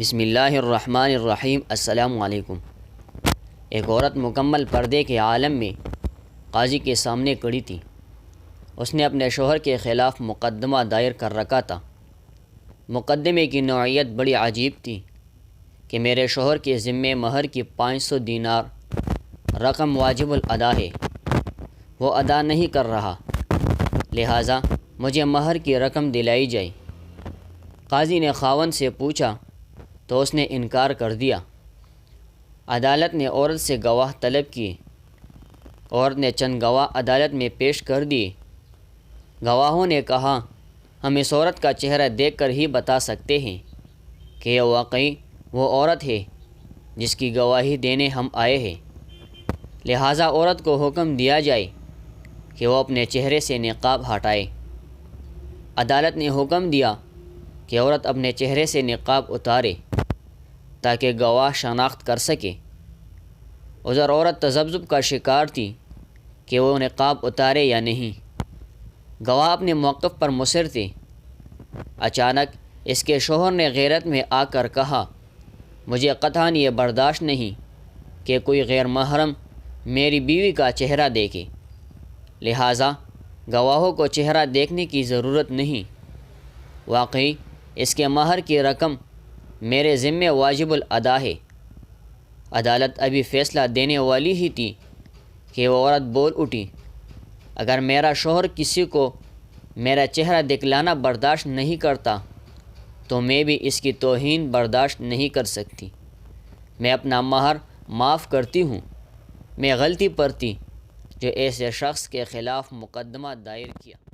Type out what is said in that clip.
بسم اللہ الرحمن الرحیم۔ السلام علیکم۔ ایک عورت مکمل پردے کے عالم میں قاضی کے سامنے کھڑی تھی۔ اس نے اپنے شوہر کے خلاف مقدمہ دائر کر رکھا تھا۔ مقدمے کی نوعیت بڑی عجیب تھی کہ میرے شوہر کے ذمے مہر کی 500 دینار رقم واجب الادا ہے، وہ ادا نہیں کر رہا، لہٰذا مجھے مہر کی رقم دلائی جائے۔ قاضی نے خاوند سے پوچھا تو اس نے انکار کر دیا۔ عدالت نے عورت سے گواہ طلب کیے۔ عورت نے چند گواہ عدالت میں پیش کر دیے۔ گواہوں نے کہا، ہم اس عورت کا چہرہ دیکھ کر ہی بتا سکتے ہیں کہ یہ واقعی وہ عورت ہے جس کی گواہی دینے ہم آئے ہیں، لہٰذا عورت کو حکم دیا جائے کہ وہ اپنے چہرے سے نقاب ہٹائے۔ عدالت نے حکم دیا کہ عورت اپنے چہرے سے نقاب اتارے تاکہ گواہ شناخت کر سکے۔ ادھر عورت تذبذب کا شکار تھی کہ وہ نقاب اتارے یا نہیں۔ گواہ اپنے موقف پر مصر تھے۔ اچانک اس کے شوہر نے غیرت میں آ کر کہا، مجھے قطعاً یہ برداشت نہیں کہ کوئی غیر محرم میری بیوی کا چہرہ دیکھے، لہٰذا گواہوں کو چہرہ دیکھنے کی ضرورت نہیں۔ واقعی اس کے مہر کی رقم میرے ذمے واجب الادا ہے۔ عدالت ابھی فیصلہ دینے والی ہی تھی کہ وہ عورت بول اٹھی، اگر میرا شوہر کسی کو میرا چہرہ دکھلانا برداشت نہیں کرتا تو میں بھی اس کی توہین برداشت نہیں کر سکتی۔ میں اپنا مہر معاف کرتی ہوں۔ میں غلطی پر تھی جو ایسے شخص کے خلاف مقدمہ دائر کیا۔